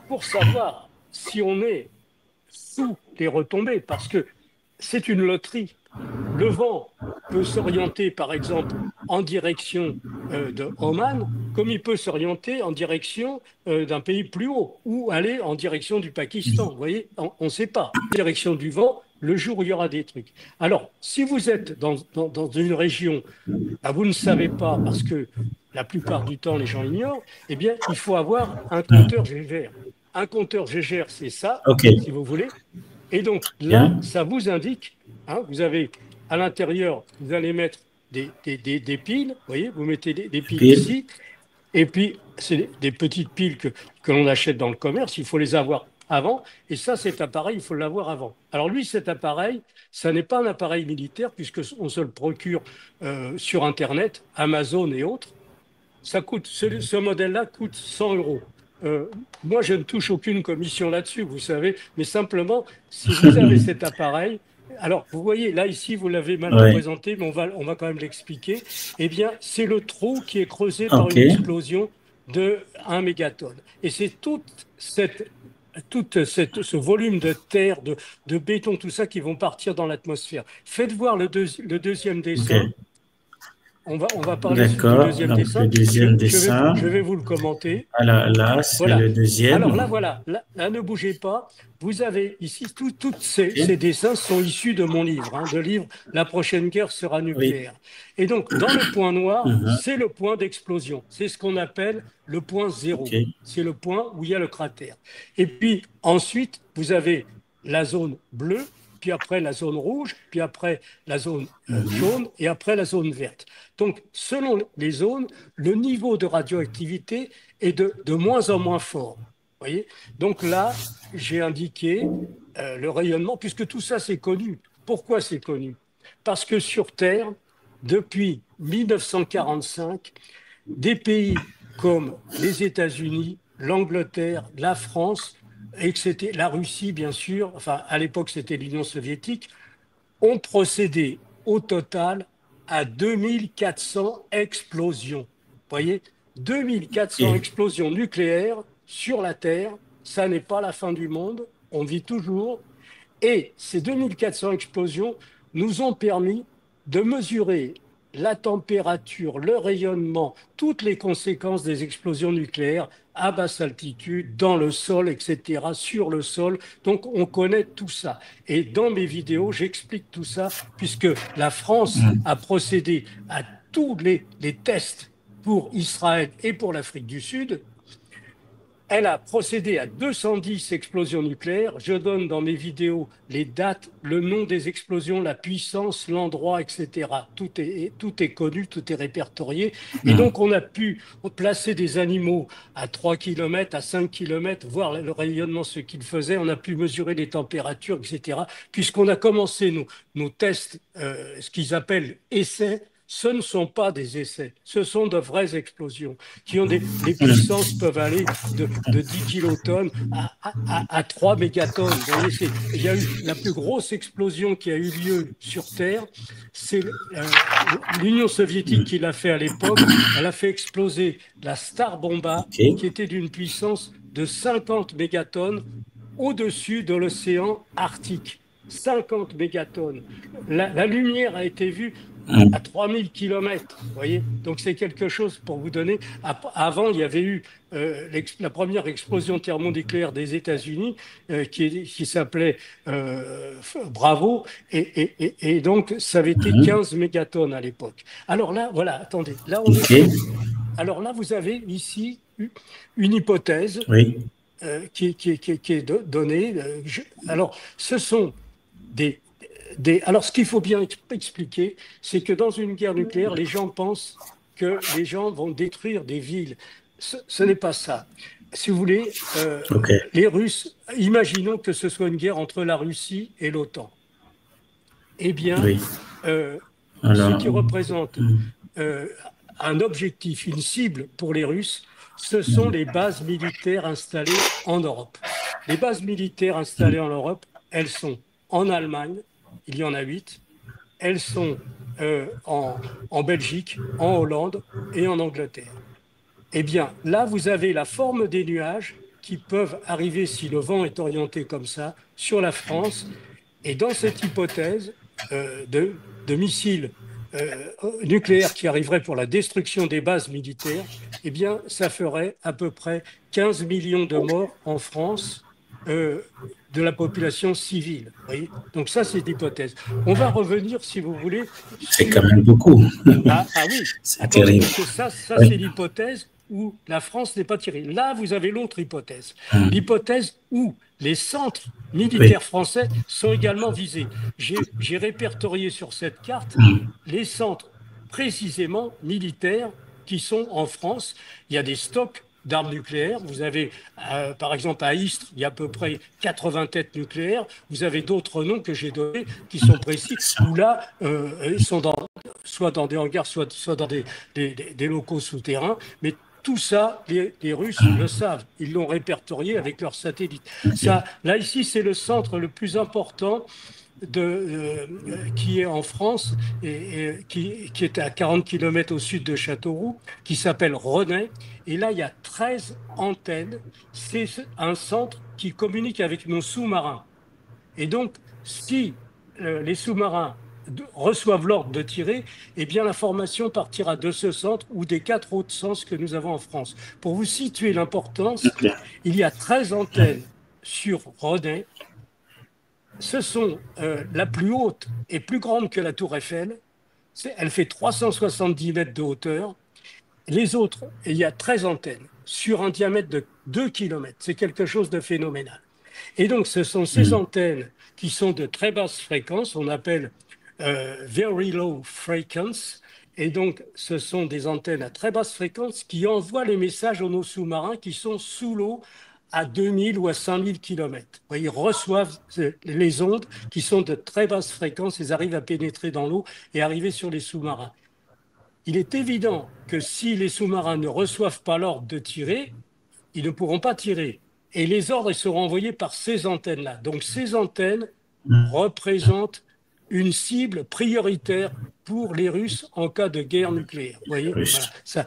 pour savoir si on est sous les retombées, parce que c'est une loterie, le vent peut s'orienter, par exemple, en direction de Oman, comme il peut s'orienter en direction d'un pays plus haut, ou aller en direction du Pakistan. Vous voyez, on ne sait pas. Direction du vent, le jour où il y aura des trucs. Alors, si vous êtes dans une région, vous ne savez pas, parce que la plupart du temps, les gens ignorent, eh bien, il faut avoir un compteur Gégère. Un compteur Gégère, c'est ça, OK. si vous voulez. Et donc là, Bien. ça vous indique, vous avez à l'intérieur, vous allez mettre des piles, vous voyez, vous mettez des piles Pile. ici, et puis c'est des petites piles que l'on achète dans le commerce, il faut les avoir avant, et ça, cet appareil, il faut l'avoir avant. Alors lui, cet appareil, ça n'est pas un appareil militaire, puisqu'on se le procure sur Internet, Amazon et autres. Ça coûte, ce modèle-là coûte 100 euros. Moi, je ne touche aucune commission là-dessus, vous savez, mais simplement, si vous avez cet appareil, alors vous voyez, là, ici, vous l'avez mal Oui. représenté, mais on va quand même l'expliquer. Eh bien, c'est le trou qui est creusé par une OK. explosion de 1 mégatonne. Et c'est ce volume de terre, de béton, tout ça qui vont partir dans l'atmosphère. Faites voir le deuxième dessin. OK. On va parler du D'accord. deuxième Donc, le dessin. Je, deuxième je vais, dessin. je vais vous le commenter. Alors là, c'est Voilà. le Alors là, deuxième. voilà. Là, ne bougez pas. Vous avez ici, tous ces OK. dessins sont issus de mon livre, de livre La prochaine guerre sera Oui. nucléaire. Et donc, dans le point noir, Mhm. c'est le point d'explosion. C'est ce qu'on appelle le point zéro. OK. C'est le point où il y a le cratère. Et puis, ensuite, vous avez la zone bleue, puis après la zone rouge, puis après la zone Mhm. jaune, et après la zone verte. Donc, selon les zones, le niveau de radioactivité est de moins en moins fort. Vous voyez? Donc là, j'ai indiqué le rayonnement, puisque tout ça, c'est connu. Pourquoi c'est connu? Parce que sur Terre, depuis 1945, des pays comme les États-Unis, l'Angleterre, la France, etc., la Russie, bien sûr, enfin, à l'époque, c'était l'Union soviétique, ont procédé au total à 2400 explosions. Vous voyez, 2400 OK. explosions nucléaires sur la Terre, ça n'est pas la fin du monde, on vit toujours. Et ces 2400 explosions nous ont permis de mesurer la température, le rayonnement, toutes les conséquences des explosions nucléaires à basse altitude, dans le sol, etc., sur le sol. Donc, on connaît tout ça. Et dans mes vidéos, j'explique tout ça, puisque la France Mhm. a procédé à tous les tests pour Israël et pour l'Afrique du Sud. elle a procédé à 210 explosions nucléaires. Je donne dans mes vidéos les dates, le nom des explosions, la puissance, l'endroit, etc. Tout est connu, tout est répertorié. Et donc, on a pu placer des animaux à 3 km, à 5 km, voir le rayonnement, ce qu'ils faisaient. On a pu mesurer les températures, etc. Puisqu'on a commencé nos tests, ce qu'ils appellent essais. Ce ne sont pas des essais, ce sont de vraies explosions qui ont les puissances peuvent aller de 10 kilotonnes à 3 mégatonnes. Vous voyez, il y a eu la plus grosse explosion qui a eu lieu sur Terre. C'est l'Union soviétique qui l'a fait à l'époque. Elle a fait exploser la Star Bomba, qui était d'une puissance de 50 mégatonnes au-dessus de l'océan Arctique. 50 mégatonnes. La lumière a été vue à 3000 kilomètres, vous voyez. Donc c'est quelque chose pour vous donner. Avant, il y avait eu la première explosion thermonucléaire des États-Unis qui s'appelait Bravo, et donc ça avait été 15 mégatonnes à l'époque. Alors là, voilà, attendez, là on est. Alors là, vous avez ici une hypothèse. Oui. Qui est donnée. Alors, ce sont alors, ce qu'il faut bien expliquer, c'est que dans une guerre nucléaire, les gens pensent que les gens vont détruire des villes. Ce n'est pas ça. Si vous voulez, les Russes, imaginons que ce soit une guerre entre la Russie et l'OTAN. Eh bien, ce qui représente un objectif, une cible pour les Russes, ce sont les bases militaires installées en Europe. Les bases militaires installées en Europe, elles sont en Allemagne, il y en a 8. Elles sont en Belgique, en Hollande et en Angleterre. Eh bien, là, vous avez la forme des nuages qui peuvent arriver, si le vent est orienté comme ça, sur la France. Et dans cette hypothèse de missiles nucléaires qui arriveraient pour la destruction des bases militaires, eh bien, ça ferait à peu près 15 millions de morts en France de la population civile. Vous voyez. Donc ça, c'est l'hypothèse. On va revenir, si vous voulez. C'est quand même beaucoup. Ah oui, c'est terrible. Ça oui. C'est l'hypothèse où la France n'est pas tirée. Là, vous avez l'autre hypothèse. L'hypothèse où les centres militaires français sont également visés. J'ai répertorié sur cette carte les centres précisément militaires qui sont en France. Il y a des stocks d'armes nucléaires. Vous avez, par exemple, à Istres, il y a à peu près 80 têtes nucléaires. Vous avez d'autres noms que j'ai donnés qui sont précis, où là, ils sont soit dans des hangars, soit dans des locaux souterrains. Mais tout ça, les Russes le savent. Ils l'ont répertorié avec leurs satellites. Ça, là, ici, c'est le centre le plus important qui est en France et qui est à 40 km au sud de Châteauroux, qui s'appelle Renaix. Et là, il y a 13 antennes. C'est un centre qui communique avec nos sous-marins. Et donc, si les sous-marins reçoivent l'ordre de tirer, eh bien l'information partira de ce centre ou des 4 autres centres que nous avons en France. Pour vous situer l'importance, il y a 13 antennes sur Renaix. Ce sont la plus haute et plus grande que la Tour Eiffel. Elle fait 370 mètres de hauteur. Les autres, il y a 13 antennes sur un diamètre de 2 km. C'est quelque chose de phénoménal. Et donc, ce sont ces antennes qui sont de très basse fréquence, on appelle very low frequency. Et donc, ce sont des antennes à très basse fréquence qui envoient les messages à nos sous-marins qui sont sous l'eau à 2000 ou à 5000 km. Ils reçoivent les ondes qui sont de très basse fréquence, ils arrivent à pénétrer dans l'eau et arriver sur les sous-marins. Il est évident que si les sous-marins ne reçoivent pas l'ordre de tirer, ils ne pourront pas tirer. Et les ordres seront envoyés par ces antennes-là. Donc ces antennes représentent une cible prioritaire pour les Russes en cas de guerre nucléaire. Vous voyez, voilà, ça.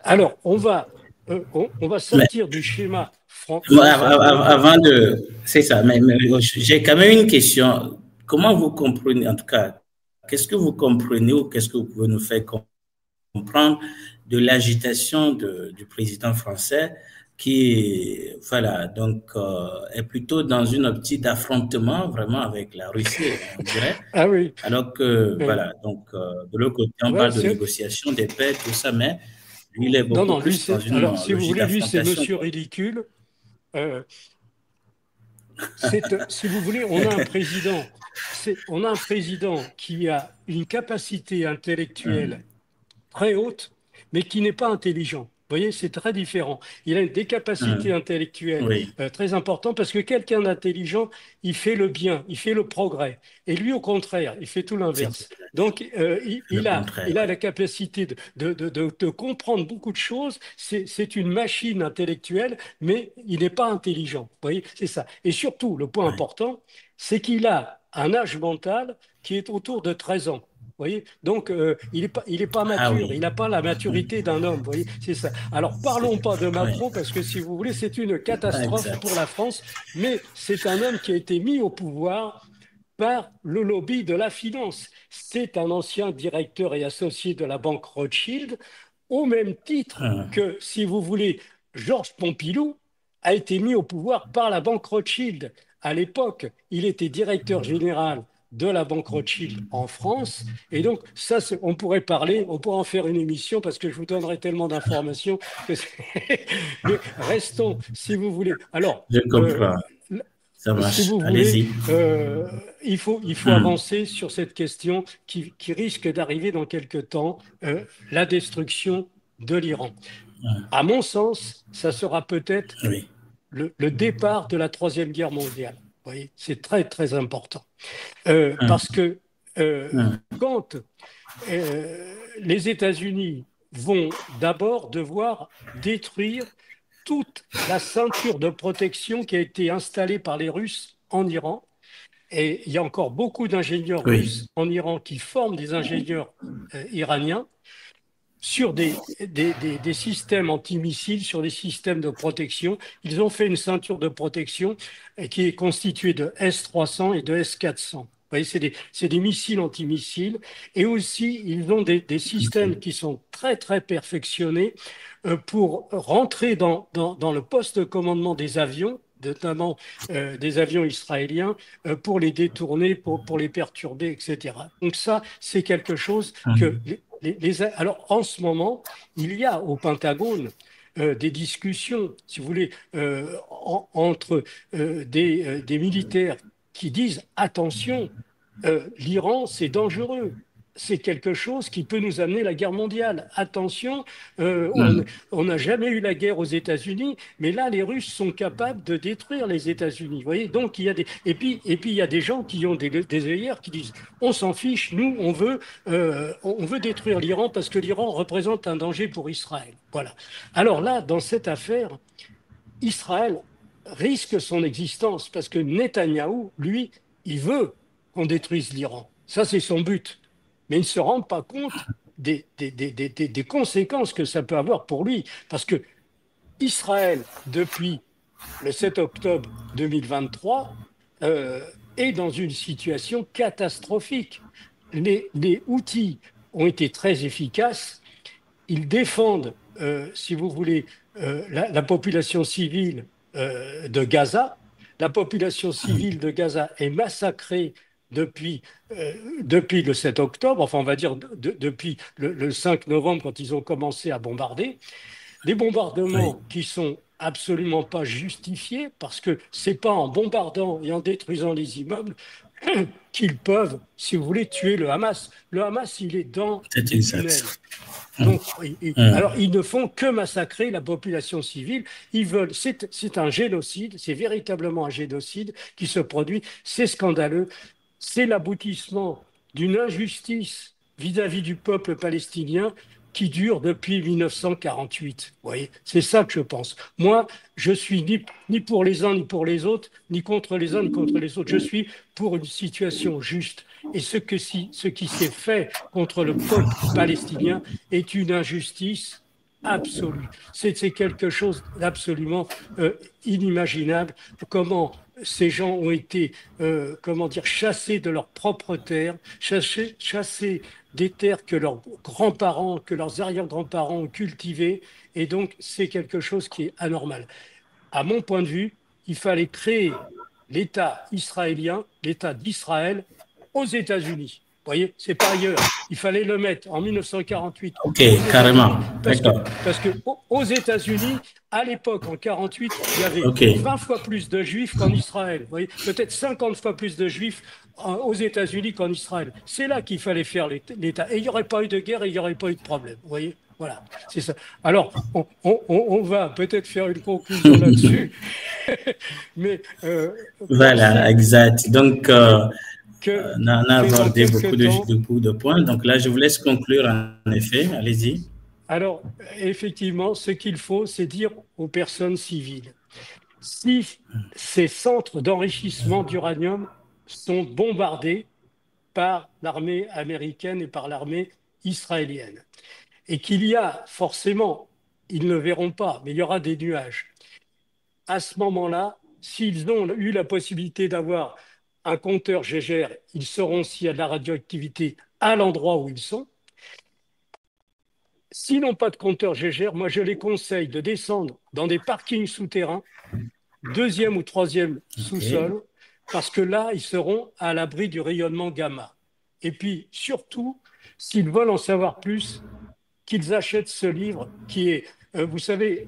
Alors, on va sortir du schéma français. Avant de... C'est ça, mais j'ai quand même une question. Comment vous comprenez, en tout cas, qu'est-ce que vous comprenez ou qu'est-ce que vous pouvez nous faire comprendre de l'agitation du président français qui, voilà, donc, est plutôt dans une optique d'affrontement vraiment avec la Russie, on dirait. Ah oui. Alors que, voilà, donc, de l'autre côté, on parle de négociation, des paix, tout ça, mais lui, il est beaucoup plus dans une alors, si vous voulez, lui, c'est monsieur ridicule. ridicule. Euh, si vous voulez, on a un président qui a une capacité intellectuelle très haute, mais qui n'est pas intelligent. Vous voyez, c'est très différent. Il a des capacités intellectuelles Oui, très importantes parce que quelqu'un d'intelligent, il fait le bien, il fait le progrès. Et lui, au contraire, il fait tout c'est l'inverse. Donc, le il contraire. a la capacité de comprendre beaucoup de choses. C'est une machine intellectuelle, mais il n'est pas intelligent. Vous voyez, c'est ça. Et surtout, le point Oui. important, c'est qu'il a un âge mental qui est autour de 13 ans. Vous voyez? Donc, il est pas Ah mature, il oui, n'a pas la maturité d'un homme. Vous voyez? C'est ça. Alors, c'est, parlons pas de oui, Macron, parce que si vous voulez, c'est une catastrophe pour exact. la France, mais c'est un homme qui a été mis au pouvoir par le lobby de la finance. C'est un ancien directeur et associé de la banque Rothschild, au même titre que, si vous voulez, Georges Pompidou a été mis au pouvoir par la banque Rothschild. À l'époque, il était directeur général de la banque Rothschild en France. Et donc, ça, on pourrait parler, on pourrait en faire une émission parce que je vous donnerai tellement d'informations que mais restons, si vous voulez. Alors, Je euh, comprends. Ça si marche. vous voulez, Allez-y. il faut avancer sur cette question qui risque d'arriver dans quelque temps, la destruction de l'Iran. À mon sens, ça sera peut-être Oui. le départ de la Troisième Guerre mondiale. Vous voyez, c'est très, très important. Parce que quand les États-Unis vont d'abord devoir détruire toute la ceinture de protection qui a été installée par les Russes en Iran. Et il y a encore beaucoup d'ingénieurs Oui. russes en Iran qui forment des ingénieurs iraniens sur des systèmes antimissiles, sur des systèmes de protection. Ils ont fait une ceinture de protection qui est constituée de S-300 et de S-400. Vous voyez, c'est des missiles antimissiles. Et aussi, ils ont des systèmes OK. qui sont très, très perfectionnés pour rentrer dans le poste de commandement des avions, notamment des avions israéliens, pour les détourner, pour les perturber, etc. Donc ça, c'est quelque chose que alors, en ce moment, il y a au Pentagone des discussions, si vous voulez, entre des militaires qui disent, attention, l'Iran, c'est dangereux. C'est quelque chose qui peut nous amener à la guerre mondiale. Attention, euh, on on n'a jamais eu la guerre aux États-Unis, mais là, les Russes sont capables de détruire les États-Unis. Vous voyez, donc il y a des et puis il y a des gens qui ont des œillères qui disent, on s'en fiche, nous, on veut détruire l'Iran parce que l'Iran représente un danger pour Israël. Voilà. Alors là, dans cette affaire, Israël risque son existence parce que Netanyahou, lui, il veut qu'on détruise l'Iran. Ça, c'est son but. Mais il ne se rend pas compte des conséquences que ça peut avoir pour lui. Parce que Israël, depuis le 7 octobre 2023, est dans une situation catastrophique. Les outils ont été très efficaces. Ils défendent, si vous voulez, la population civile de Gaza. La population civile de Gaza est massacrée depuis le 7 octobre, enfin on va dire depuis le 5 novembre quand ils ont commencé à bombarder. Des Oui. bombardements qui sont absolument pas justifiés parce que c'est pas en bombardant et en détruisant les immeubles qu'ils peuvent, si vous voulez, tuer le Hamas. Le Hamas, il est dans C'est les exact. tunnels. Donc, alors, ils ne font que massacrer la population civile. Ils veulent, c'est un génocide, c'est véritablement un génocide qui se produit. C'est scandaleux. C'est l'aboutissement d'une injustice vis-à-vis du peuple palestinien qui dure depuis 1948. Vous voyez, c'est ça que je pense. Moi, je suis ni pour les uns ni pour les autres, ni contre les uns ni contre les autres. Je suis pour une situation juste. Et ce qui s'est fait contre le peuple palestinien est une injustice absolue. C'est quelque chose d'absolument inimaginable. Comment ces gens ont été, comment dire, chassés de leurs propres terres, chassés des terres que leurs grands-parents, que leurs arrière-grands-parents ont cultivées. Et donc, c'est quelque chose qui est anormal. À mon point de vue, il fallait créer l'État israélien, l'État d'Israël aux États-Unis. voyez, c'est pas ailleurs. Il fallait le mettre en 1948 Ok, aux carrément. États-Unis D'accord. parce que aux États-Unis, à l'époque, en 48, il y avait Ok, 20 fois plus de juifs qu'en Israël. Vous voyez, peut-être 50 fois plus de juifs aux États-Unis qu'en Israël. C'est là qu'il fallait faire l'État. Et il n'y aurait pas eu de guerre et il n'y aurait pas eu de problème. Vous voyez, voilà, c'est ça. Alors, on va peut-être faire une conclusion là-dessus, mais voilà, pensez exact. Donc, on a que dans abordé beaucoup quelques temps, beaucoup de points. Donc là, je vous laisse conclure en effet. Allez-y. alors effectivement, ce qu'il faut, c'est dire aux personnes civiles, si ces centres d'enrichissement d'uranium sont bombardés par l'armée américaine et par l'armée israélienne, et qu'il y a forcément, ils ne verront pas, mais il y aura des nuages. À ce moment-là, s'ils ont eu la possibilité d'avoir un compteur GGR, ils sauront s'il y a de la radioactivité à l'endroit où ils sont. S'ils n'ont pas de compteur GGR, moi je les conseille de descendre dans des parkings souterrains, deuxième ou troisième Ok. sous-sol, parce que là, ils seront à l'abri du rayonnement gamma. Et puis, surtout, s'ils veulent en savoir plus, qu'ils achètent ce livre qui est, vous savez,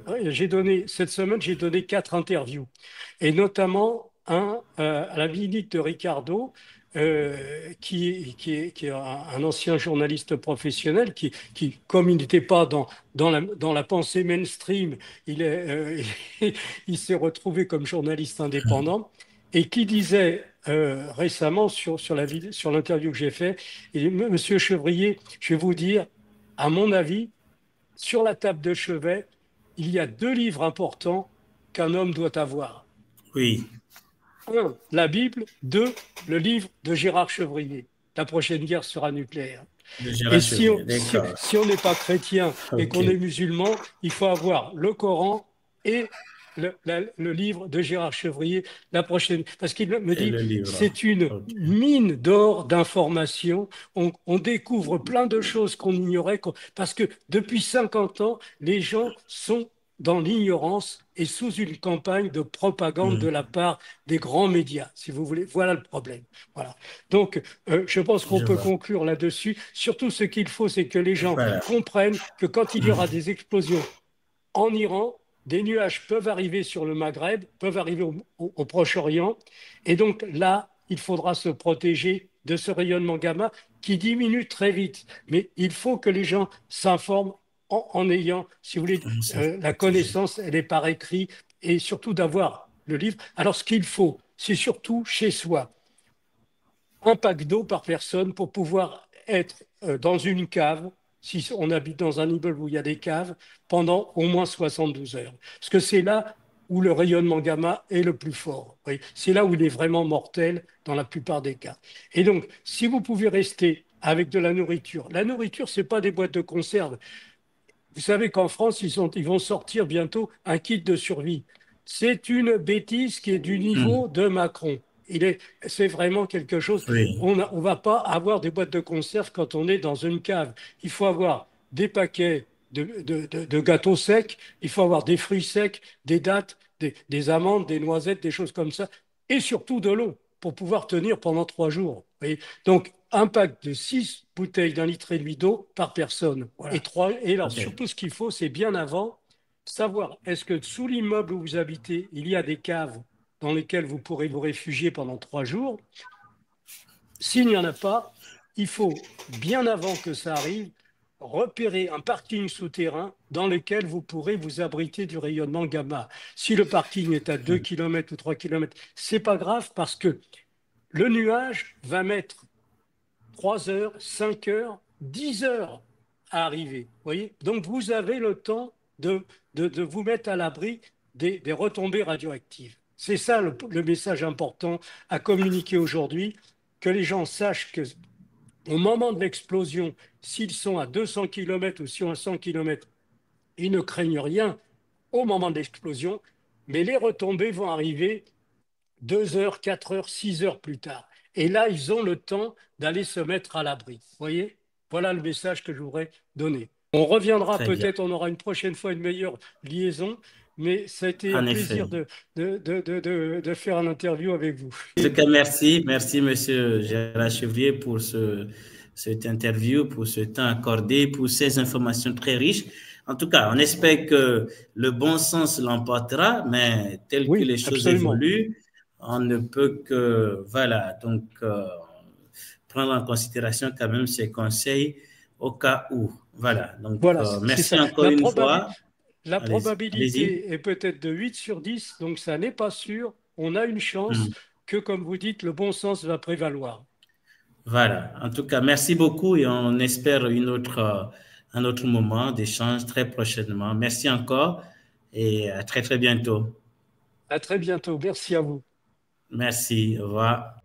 cette semaine, j'ai donné 4 interviews, et notamment à la visite de Ricardo, qui est un ancien journaliste professionnel, comme il n'était pas dans la pensée mainstream, il s'est retrouvé comme journaliste indépendant, et qui disait récemment sur l'interview que j'ai fait, Monsieur Chevrier, je vais vous dire, à mon avis, sur la table de chevet, il y a 2 livres importants qu'un homme doit avoir. Oui, Un, la Bible. Deux, le livre de Gérard Chevrier. La prochaine guerre sera nucléaire. de Et Gérard si Chevrier. on si, D'accord. si on n'est pas chrétien et Ok. qu'on est musulman, il faut avoir le Coran et le livre de Gérard Chevrier, la prochaine. Parce qu'il me Et dit, le livre. c'est une Ok. mine d'or d'informations. On découvre plein de choses qu'on ignorait, parce que depuis 50 ans, les gens sont dans l'ignorance et sous une campagne de propagande de Hmm. la part des grands médias, si vous voulez. Voilà le problème. Voilà. Donc, je pense qu'on Je peut vois. conclure là-dessus. Surtout, ce qu'il faut, c'est que les gens Voilà. comprennent que quand il y aura des explosions en Iran, des nuages peuvent arriver sur le Maghreb, peuvent arriver au Proche-Orient. Et donc là, il faudra se protéger de ce rayonnement gamma qui diminue très vite. Mais il faut que les gens s'informent en ayant, si vous voulez, On s'est la protégé. connaissance, elle est par écrit, et surtout d'avoir le livre. Alors, ce qu'il faut, c'est surtout chez soi un pack d'eau par personne pour pouvoir être dans une cave, si on habite dans un immeuble où il y a des caves, pendant au moins 72 heures. Parce que c'est là où le rayonnement gamma est le plus fort. Oui. C'est là où il est vraiment mortel dans la plupart des cas. Et donc, si vous pouvez rester avec de la nourriture, ce n'est pas des boîtes de conserve. Vous savez qu'en France, ils vont sortir bientôt un kit de survie. C'est une bêtise qui est du Hmm. niveau de Macron. C'est vraiment quelque chose. Oui. On ne va pas avoir des boîtes de conserve quand on est dans une cave. Il faut avoir des paquets de gâteaux secs, il faut avoir des fruits secs, des dattes, des amandes, des noisettes, des choses comme ça, et surtout de l'eau pour pouvoir tenir pendant 3 jours. Vous voyez. Donc, un pack de 6 bouteilles d'1,5 litre d'eau par personne. Voilà. Et alors, Ok. surtout, ce qu'il faut, c'est bien avant savoir, est-ce que sous l'immeuble où vous habitez, il y a des caves dans lesquelles vous pourrez vous réfugier pendant 3 jours. S'il n'y en a pas, il faut, bien avant que ça arrive, repérer un parking souterrain dans lequel vous pourrez vous abriter du rayonnement gamma. Si le parking est à 2 km ou 3 km, c'est pas grave, parce que le nuage va mettre 3 heures, 5 heures, 10 heures à arriver. Voyez. Donc, vous avez le temps de vous mettre à l'abri des retombées radioactives. C'est ça le message important à communiquer aujourd'hui, que les gens sachent que au moment de l'explosion, s'ils sont à 200 km ou s'ils sont à 100 km, ils ne craignent rien au moment de l'explosion, mais les retombées vont arriver 2 heures, 4 heures, 6 heures plus tard. Et là, ils ont le temps d'aller se mettre à l'abri. Vous voyez? Voilà le message que je voudrais donner. On reviendra Très bien. peut-être, on aura une prochaine fois une meilleure liaison, mais ça a été un En plaisir effet. de faire un interview avec vous. En tout cas, merci. Merci, Monsieur Gérard Chevrier, pour cette interview, pour ce temps accordé, pour ces informations très riches. En tout cas, on espère que le bon sens l'emportera, mais tel que Oui, les choses absolument. évoluent, on ne peut que, voilà, donc, prendre en considération quand même ces conseils au cas où. Voilà, donc, Voilà, c'est merci ça. encore une fois. La Allez-y. Allez-y. probabilité est peut-être de 8 sur 10, donc ça n'est pas sûr. On a une chance Hmm. que, comme vous dites, le bon sens va prévaloir. Voilà. En tout cas, merci beaucoup et on espère un autre moment d'échange très prochainement. Merci encore et à très, très bientôt. À très bientôt. Merci à vous. Merci. Au revoir.